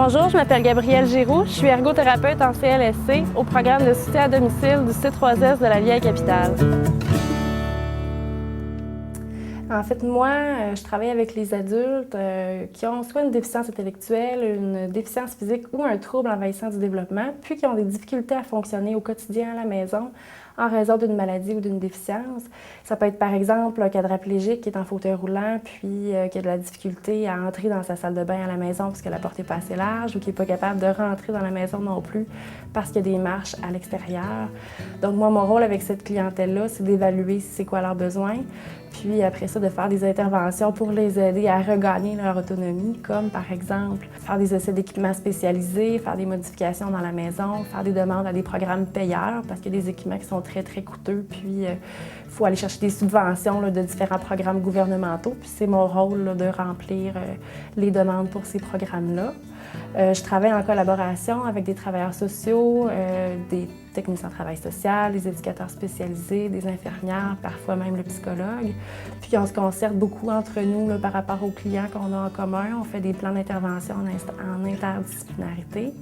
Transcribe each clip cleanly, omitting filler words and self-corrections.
Bonjour, je m'appelle Gabrielle Giroux, je suis ergothérapeute en CLSC au programme de soutien à domicile du C3S de la Vieille-Capitale. En fait, moi, je travaille avec les adultes qui ont soit une déficience intellectuelle, une déficience physique ou un trouble envahissant du développement, puis qui ont des difficultés à fonctionner au quotidien à la maison en raison d'une maladie ou d'une déficience. Ça peut être par exemple un quadraplégique qui est en fauteuil roulant puis qui a de la difficulté à entrer dans sa salle de bain à la maison parce que la porte n'est pas assez large ou qui n'est pas capable de rentrer dans la maison non plus parce qu'il y a des marches à l'extérieur. Donc moi, mon rôle avec cette clientèle-là, c'est d'évaluer c'est quoi leurs besoins, puis après ça, de faire des interventions pour les aider à regagner leur autonomie, comme par exemple faire des essais d'équipements spécialisés, faire des modifications dans la maison, faire des demandes à des programmes payeurs, parce qu'il y a des équipements qui sont très, très coûteux, puis il faut aller chercher des subventions de différents programmes gouvernementaux, puis c'est mon rôle de remplir les demandes pour ces programmes-là. Je travaille en collaboration avec des travailleurs sociaux, des techniciens en travail social, des éducateurs spécialisés, des infirmières, parfois même le psychologue. Puis on se concerte beaucoup entre nous par rapport aux clients qu'on a en commun. On fait des plans d'intervention en interdisciplinarité.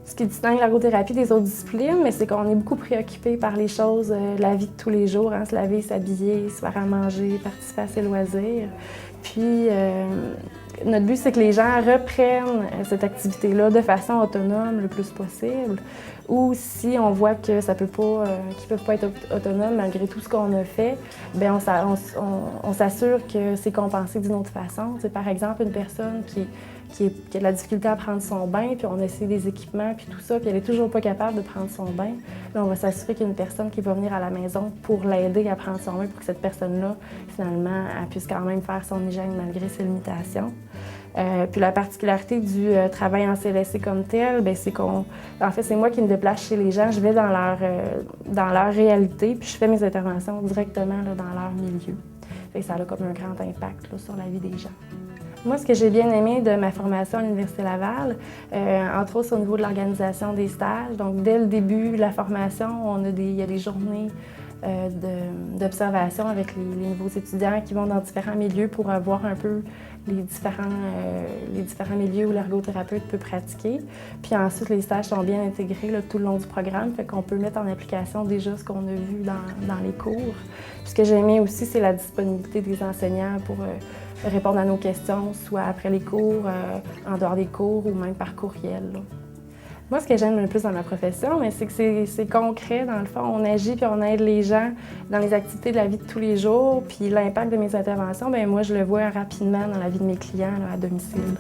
Ce qui distingue l'ergothérapie des autres disciplines, c'est qu'on est beaucoup préoccupé par les choses de la vie de tous les jours, se laver, s'habiller, se faire à manger, participer à ses loisirs. Puis notre but, c'est que les gens reprennent cette activité-là de façon autonome le plus possible. Ou si on voit que ça peut pas, qu'ils ne peuvent pas être autonomes malgré tout ce qu'on a fait, bien on s'assure que c'est compensé d'une autre façon. C'est par exemple une personne qui a de la difficulté à prendre son bain, puis on essaie des équipements, puis tout ça, puis elle n'est toujours pas capable de prendre son bain. Là, on va s'assurer qu'il y a une personne qui va venir à la maison pour l'aider à prendre son bain, pour que cette personne-là, finalement, elle puisse quand même faire son hygiène malgré ses limitations. Puis la particularité du travail en CLSC comme tel, c'est en fait, c'est moi qui me déplace chez les gens. Je vais dans leur réalité, puis je fais mes interventions directement dans leur milieu. Fait que ça a comme un grand impact sur la vie des gens. Moi, ce que j'ai bien aimé de ma formation à l'Université Laval, entre autres, c'est au niveau de l'organisation des stages. Donc, dès le début de la formation, il y a des journées d'observation avec les nouveaux étudiants qui vont dans différents milieux pour voir un peu les différents milieux où l'ergothérapeute peut pratiquer. Puis ensuite, les stages sont bien intégrés tout le long du programme, fait qu'on peut mettre en application déjà ce qu'on a vu dans les cours. Puis ce que j'ai aimé aussi, c'est la disponibilité des enseignants pour répondre à nos questions, soit après les cours, en dehors des cours ou même par courriel. Moi, ce que j'aime le plus dans ma profession, c'est que c'est concret. Dans le fond, on agit puis on aide les gens dans les activités de la vie de tous les jours. Puis l'impact de mes interventions, moi, je le vois rapidement dans la vie de mes clients à domicile.